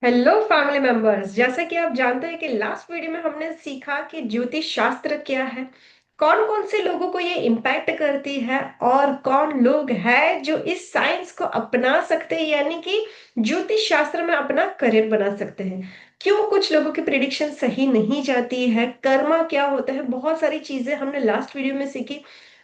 Hello family members. जैसा कि आप जानते हैं कि लास्ट वीडियो में हमने सीखा कि ज्योतिष शास्त्र क्या है, कौन कौन से लोगों को ये इम्पैक्ट करती है और कौन लोग हैं जो इस साइंस को अपना सकते हैं, यानी कि ज्योतिष शास्त्र में अपना करियर बना सकते हैं। क्यों कुछ लोगों की प्रिडिक्शन सही नहीं जाती है, कर्मा क्या होता है, बहुत सारी चीजें हमने लास्ट वीडियो में सीखी।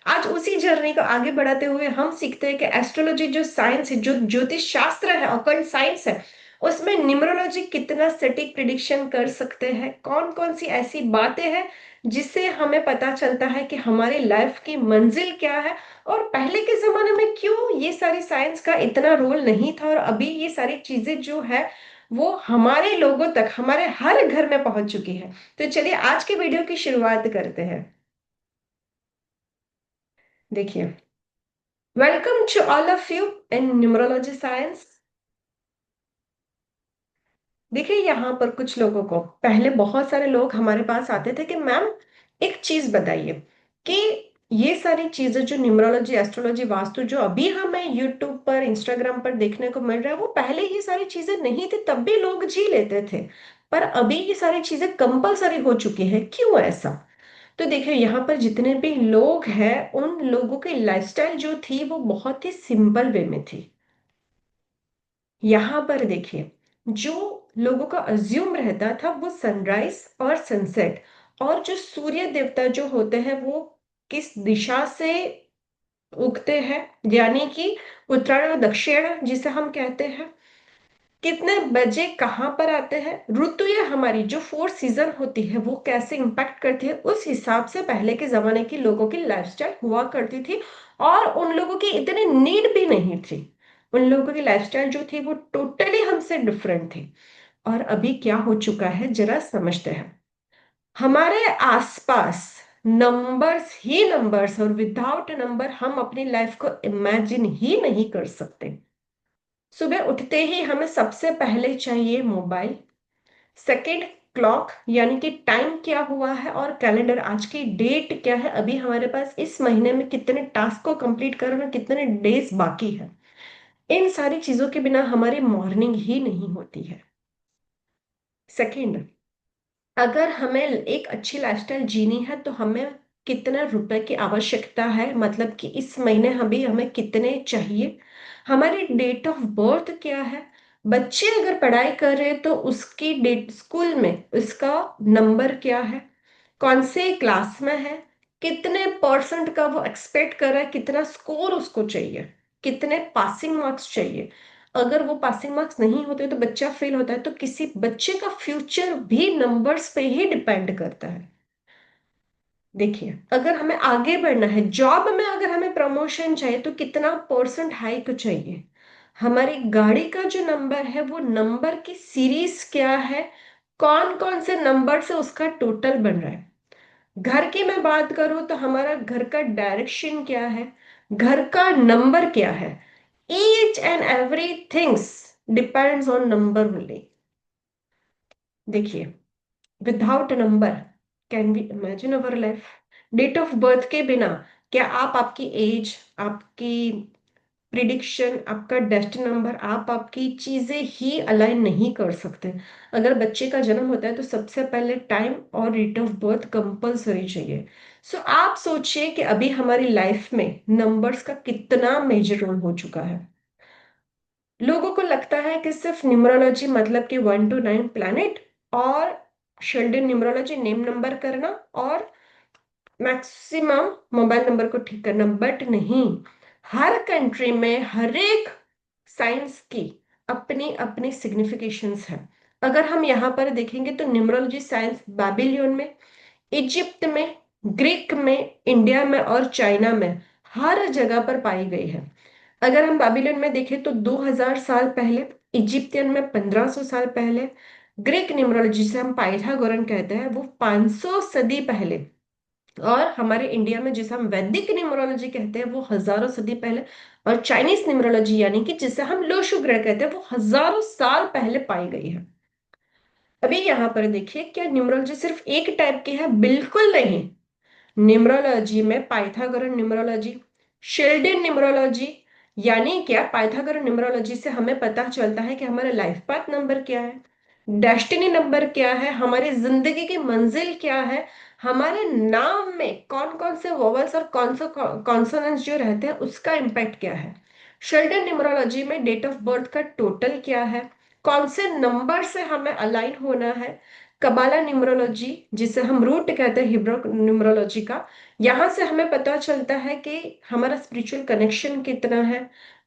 आज उसी जर्नी को आगे बढ़ाते हुए हम सीखते हैं कि एस्ट्रोलॉजी जो साइंस है, जो ज्योतिष शास्त्र है, ऑकल्ट साइंस है, उसमें न्यूमरोलॉजी कितना सटीक प्रिडिक्शन कर सकते हैं, कौन कौन सी ऐसी बातें हैं जिससे हमें पता चलता है कि हमारी लाइफ की मंजिल क्या है। और पहले के जमाने में क्यों ये सारी साइंस का इतना रोल नहीं था और अभी ये सारी चीजें जो है वो हमारे लोगों तक, हमारे हर घर में पहुंच चुकी है। तो चलिए आज के वीडियो की शुरुआत करते हैं। देखिए, welcome to all of you in numerology science. देखिए, यहाँ पर कुछ लोगों को, पहले बहुत सारे लोग हमारे पास आते थे कि मैम एक चीज बताइए कि ये सारी चीजें जो न्यूमरोलॉजी, एस्ट्रोलॉजी, वास्तु जो अभी हमें यूट्यूब पर, इंस्टाग्राम पर देखने को मिल रहा है, वो पहले ये सारी चीजें नहीं थी, तब भी लोग जी लेते थे। पर अभी ये सारी चीजें कंपलसरी हो चुकी है, क्यों ऐसा? तो देखिए, यहाँ पर जितने भी लोग हैं उन लोगों की लाइफस्टाइल जो थी वो बहुत ही सिंपल वे में थी। यहाँ पर देखिए, जो लोगों का अज्यूम रहता था वो सनराइज और सनसेट, और जो सूर्य देवता जो होते हैं वो किस दिशा से उगते हैं, यानी कि उत्तरायण और दक्षिण जिसे हम कहते हैं, कितने बजे कहाँ पर आते हैं, ऋतु या हमारी जो फोर सीजन होती है वो कैसे इंपैक्ट करती है, उस हिसाब से पहले के जमाने के लोगों की लाइफस्टाइल हुआ करती थी। और उन लोगों की इतनी नीड भी नहीं थी। उन लोगों की लाइफस्टाइल जो थी वो टोटली हमसे डिफरेंट थी। और अभी क्या हो चुका है जरा समझते हैं। हमारे आसपास नंबर्स ही नंबर्स, और विदाउट नंबर हम अपनी लाइफ को इमेजिन ही नहीं कर सकते। सुबह उठते ही हमें सबसे पहले चाहिए मोबाइल, सेकंड क्लॉक यानी कि टाइम क्या हुआ है, और कैलेंडर आज की डेट क्या है, अभी हमारे पास इस महीने में कितने टास्क को कंप्लीट करना, कितने डेज बाकी है। इन सारी चीजों के बिना हमारी मॉर्निंग ही नहीं होती है। सेकंड, अगर हमें एक अच्छी लाइफस्टाइल जीनी है तो हमें कितने रुपए की आवश्यकता है, मतलब कि इस महीने अभी हमें कितने चाहिए, हमारी डेट ऑफ बर्थ क्या है। बच्चे अगर पढ़ाई कर रहे हैं तो उसकी डेट, स्कूल में उसका नंबर क्या है, कौन से क्लास में है, कितने परसेंट का वो एक्सपेक्ट कर रहा है, कितना स्कोर उसको चाहिए, कितने पासिंग मार्क्स चाहिए। अगर वो पासिंग मार्क्स नहीं होते तो बच्चा फेल होता है, तो किसी बच्चे का फ्यूचर भी नंबर्स पे ही डिपेंड करता है। देखिए, अगर हमें आगे बढ़ना है जॉब में, अगर हमें प्रमोशन चाहिए तो कितना परसेंट हाइक चाहिए, हमारी गाड़ी का जो नंबर है वो नंबर की सीरीज क्या है, कौन कौन से नंबर से उसका टोटल बन रहा है। घर की मैं बात करूं तो हमारा घर का डायरेक्शन क्या है, घर का नंबर क्या है। Each and every things depends on number only. देखिए, without number can we imagine our life? Date of birth के बिना क्या आप आपकी एज, आपकी प्रिडिक्शन, आपका डेस्टिनी नंबर, आप आपकी चीजें ही अलाइन नहीं कर सकते। अगर बच्चे का जन्म होता है तो सबसे पहले टाइम और डेट ऑफ बर्थ कंपलसरी चाहिए। सो आप सोचिए कि अभी हमारी लाइफ में नंबर्स का कितना मेजर रोल हो चुका है। लोगों को लगता है कि सिर्फ न्यूमरोलॉजी मतलब कि 1 to 9 प्लैनेट, और शेल्डन न्यूमरोलॉजी नेम नंबर करना, और मैक्सिमम मोबाइल नंबर को ठीक करना, बट नहीं। हर कंट्री में हर एक साइंस की अपनी अपनी सिग्निफिकेशंस है। अगर हम यहाँ पर देखेंगे तो न्यूमरोलॉजी साइंस बाबिलियन में, इजिप्ट में, ग्रीक में, इंडिया में और चाइना में हर जगह पर पाई गई है। अगर हम बाबिलोन में देखें तो 2000 साल पहले, इजिप्तियन में 1500 साल पहले, ग्रीक न्यूमरोलॉजी से हम पाइथागोरन कहते हैं वो 500 सदी पहले, और हमारे इंडिया में जिसे हम वैदिक न्यूमरोलॉजी कहते हैं वो हजारों सदी पहले, और चाइनीज न्यूमरोलॉजी यानी कि जिसे हम लोशु ग्रह कहते हैं वो हजारों साल पहले पाई गई है। अभी यहाँ पर देखिए, क्या न्यूमरोलॉजी सिर्फ एक टाइप की है? बिल्कुल नहीं। न्यूमरोलॉजी में पाइथागोरन न्यूमरोलॉजी, शेल्डन न्यूमरोलॉजी, यानी क्या, पाइथागोरस न्यूमरोलॉजी से हमें पता चलता है कि हमारा लाइफ पाथ नंबर क्या है, डेस्टिनी नंबर क्या है, हमारी जिंदगी की मंजिल क्या है, हमारे नाम में कौन कौन से वोवल्स और कौन से कॉन्सोनेंट्स जो रहते हैं उसका इम्पैक्ट क्या है। शेल्डन न्यूमरोलॉजी में डेट ऑफ बर्थ का टोटल क्या है, कौन से नंबर से हमें अलाइन होना है। कबाला न्यूमरोलॉजी, जिसे हम रूट कहते हैं हिब्रू न्यूमरोलॉजी का, यहाँ से हमें पता चलता है कि हमारा स्पिरिचुअल कनेक्शन कितना है,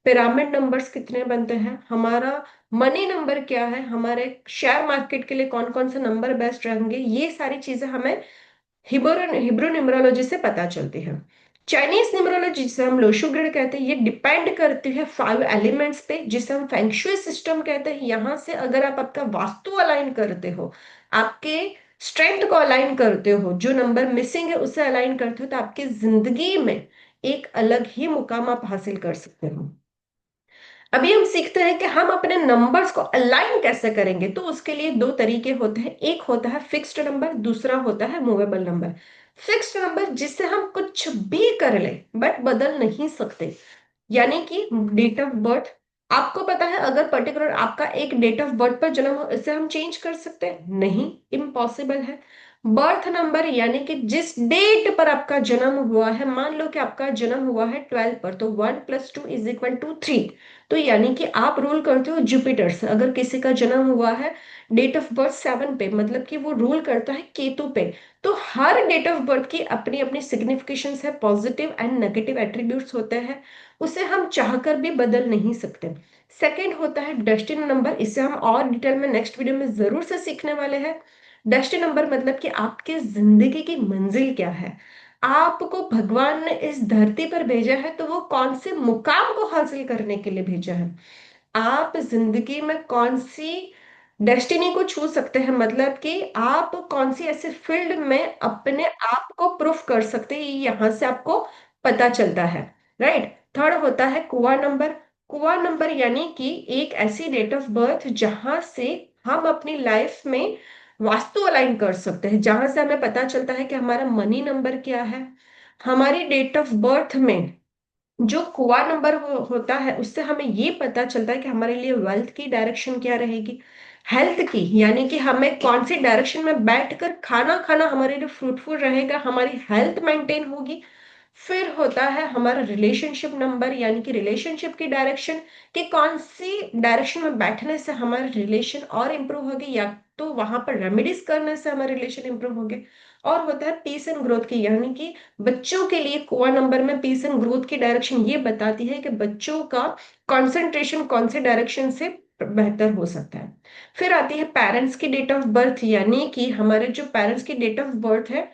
पिरामिड नंबर्स कितने बनते हैं, हमारा मनी नंबर क्या है, हमारे शेयर मार्केट के लिए कौन कौन से नंबर बेस्ट रहेंगे। ये सारी चीजें हमें हिब्रू हिब्रू न्यूमरोलॉजी से पता चलती है। चाइनीज न्यूमरोलॉजी, जिसे हम लोशु ग्रिड कहते हैं, ये डिपेंड करती है 5 एलिमेंट्स पे, जिसे हम फेंगशुई सिस्टम कहते हैं। यहाँ से अगर आप आपका वास्तु अलाइन करते हो, आपके स्ट्रेंथ को अलाइन करते हो, जो नंबर मिसिंग है उसे अलाइन करते हो, तो आपकी जिंदगी में एक अलग ही मुकाम आप हासिल कर सकते हो। अभी हम सीखते हैं कि हम अपने नंबर्स को अलाइन कैसे करेंगे। तो उसके लिए दो तरीके होते हैं, एक होता है फिक्स्ड नंबर, दूसरा होता है मूवेबल नंबर। फिक्स्ड नंबर जिससे हम कुछ भी कर ले बट बदल नहीं सकते, यानी कि डेट ऑफ बर्थ। आपको पता है अगर पर्टिकुलर आपका एक डेट ऑफ बर्थ पर जन्म हो, इसे हम चेंज कर सकते हैं? नहीं, इम्पॉसिबल है। बर्थ नंबर यानी कि जिस डेट पर आपका जन्म हुआ है, मान लो कि आपका जन्म हुआ है 12 पर, तो 1 + 2 = 3। तो यानी कि आप रूल करते हो जुपिटर से। अगर किसी का जन्म हुआ है डेट ऑफ बर्थ 7 पे, मतलब कि वो रूल करता है केतु पे। तो हर डेट ऑफ बर्थ की अपनी अपनी सिग्निफिकेशंस है, पॉजिटिव एंड नेगेटिव एट्रीब्यूट्स होते हैं, उसे हम चाहकर भी बदल नहीं सकते। सेकंड होता है डेस्टिनी नंबर, इसे हम और डिटेल में नेक्स्ट वीडियो में जरूर से सीखने वाले हैं। डेस्टिनी नंबर मतलब कि आपके जिंदगी की मंजिल क्या है, आपको भगवान ने इस धरती पर भेजा है तो वो कौन से मुकाम को हासिल करने के लिए भेजा है। आप जिंदगी में कौन सी डेस्टिनी को छू सकते हैं, मतलब कि आप कौन सी ऐसे फील्ड में अपने आप को प्रूफ कर सकते हैं, ये यहाँ से आपको पता चलता है। राइट। थर्ड होता है कुआ नंबर। कुआ नंबर यानी कि एक ऐसी डेट ऑफ बर्थ जहां से हम अपनी लाइफ में वास्तु अलाइन कर सकते हैं, जहां से हमें पता चलता है कि हमारा मनी नंबर क्या है। हमारी डेट ऑफ बर्थ में जो कुआ नंबर होता है उससे हमें ये पता चलता है कि हमारे लिए वेल्थ की डायरेक्शन क्या रहेगी, हेल्थ की, यानी कि हमें कौन सी डायरेक्शन में बैठकर खाना खाना हमारे लिए फ्रूटफुल रहेगा, हमारी हेल्थ मेंटेन होगी। फिर होता है हमारा रिलेशनशिप नंबर, यानी कि रिलेशनशिप की डायरेक्शन, कि कौन सी डायरेक्शन में बैठने से हमारा रिलेशन और इंप्रूव होगी, या तो वहां पर रेमेडीज करने से हमारे रिलेशन इंप्रूव होंगे। और होता है पीस एंड ग्रोथ की, यानी कि बच्चों के लिए कोआ नंबर में पीस एंड ग्रोथ की डायरेक्शन ये बताती है कि बच्चों का कंसंट्रेशन कौन से डायरेक्शन से बेहतर हो सकता है। फिर आती है पेरेंट्स की डेट ऑफ बर्थ, यानी कि हमारे जो पेरेंट्स की डेट ऑफ बर्थ है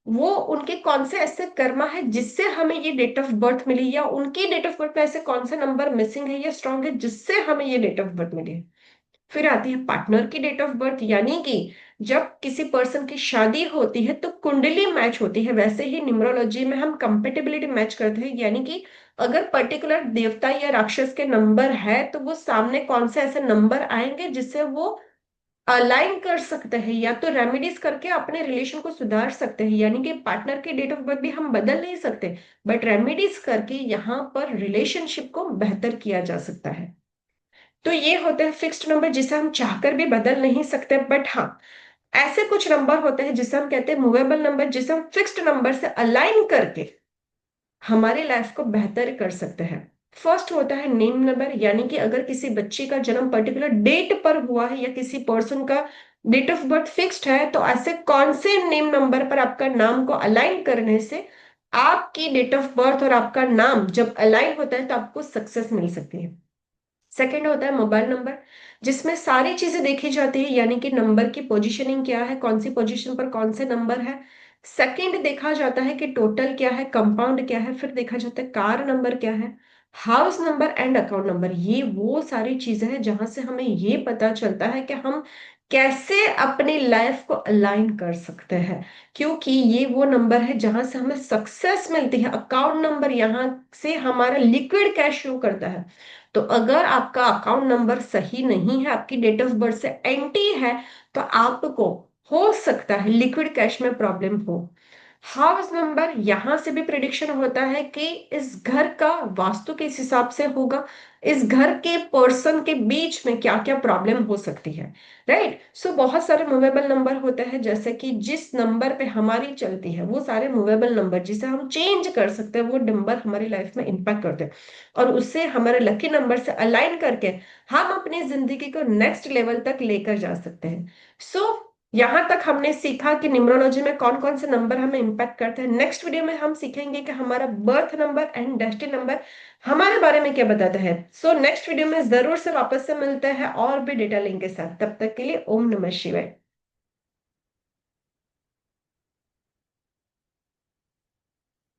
वो उनके कौन से ऐसे कर्मा है जिससे हमें ये डेट ऑफ बर्थ मिली, या उनकी डेट ऑफ बर्थ में ऐसे कौन से नंबर मिसिंग है या स्ट्रांग है जिससे हमें ये डेट ऑफ बर्थ मिली है। फिर आती है पार्टनर की डेट ऑफ बर्थ, यानी कि जब किसी पर्सन की शादी होती है तो कुंडली मैच होती है, वैसे ही न्यूमरोलॉजी में हम कंपेटेबिलिटी मैच करते हैं, यानी कि अगर पर्टिकुलर देवता या राक्षस के नंबर है तो वो सामने कौन से ऐसे नंबर आएंगे जिससे वो अलाइन कर सकते हैं, या तो रेमेडीज करके अपने रिलेशन को सुधार सकते हैं। यानी कि पार्टनर की डेट ऑफ बर्थ भी हम बदल नहीं सकते, बट रेमेडीज करके यहाँ पर रिलेशनशिप को बेहतर किया जा सकता है। तो ये होते हैं फिक्स्ड नंबर जिसे हम चाहकर भी बदल नहीं सकते, बट हाँ, ऐसे कुछ नंबर होते हैं जिसे हम कहते हैं मूवेबल नंबर, जिसे हम फिक्स्ड नंबर से अलाइन करके हमारी लाइफ को बेहतर कर सकते हैं। फर्स्ट होता है नेम नंबर, यानी कि अगर किसी बच्चे का जन्म पर्टिकुलर डेट पर हुआ है या किसी पर्सन का डेट ऑफ बर्थ फिक्स्ड है, तो ऐसे कौन से नेम नंबर पर आपका नाम को अलाइन करने से आपकी डेट ऑफ बर्थ और आपका नाम जब अलाइन होता है तो आपको सक्सेस मिल सकती है। सेकंड होता है मोबाइल नंबर, जिसमें सारी चीजें देखी जाती है, यानी कि नंबर की पोजीशनिंग क्या है, कौन सी पोजीशन पर कौन से नंबर है। सेकंड देखा जाता है कि टोटल क्या है, कंपाउंड क्या है। फिर देखा जाता है कार नंबर क्या है, house number and account number. ये वो सारी चीजें हैं जहां से हमें ये पता चलता है कि हम कैसे अपनी लाइफ को अलाइन कर सकते हैं, क्योंकि ये वो नंबर है जहां से हमें सक्सेस मिलती है। अकाउंट नंबर यहाँ से हमारा लिक्विड कैश शो करता है। तो अगर आपका अकाउंट नंबर सही नहीं है, आपकी डेट ऑफ बर्थ से एंटी है, तो आपको हो सकता है लिक्विड कैश में प्रॉब्लम हो। हाउस नंबर यहां से भी प्रिडिक्शन होता है कि इस घर का वास्तु किस हिसाब से होगा, इस घर के पर्सन के बीच में क्या क्या प्रॉब्लम हो सकती है। राइट, सो बहुत सारे मूवेबल नंबर होते हैं, जैसे कि जिस नंबर पे हमारी चलती है वो सारे मूवेबल नंबर जिसे हम चेंज कर सकते हैं, वो नंबर हमारी लाइफ में इम्पैक्ट करते हैं, और उससे हमारे लकी नंबर से अलाइन करके हम अपनी जिंदगी को नेक्स्ट लेवल तक लेकर जा सकते हैं। सो यहां तक हमने सीखा कि न्यूमरोलॉजी में कौन कौन से नंबर हमें इंपैक्ट करते हैं। नेक्स्ट वीडियो में हम सीखेंगे कि हमारा birth number and destiny number हमारे बारे में क्या बताता है। सो नेक्स्ट वीडियो में जरूर से वापस से मिलते हैं और भी डिटेलिंग के साथ। तब तक के लिए ओम नमः शिवाय।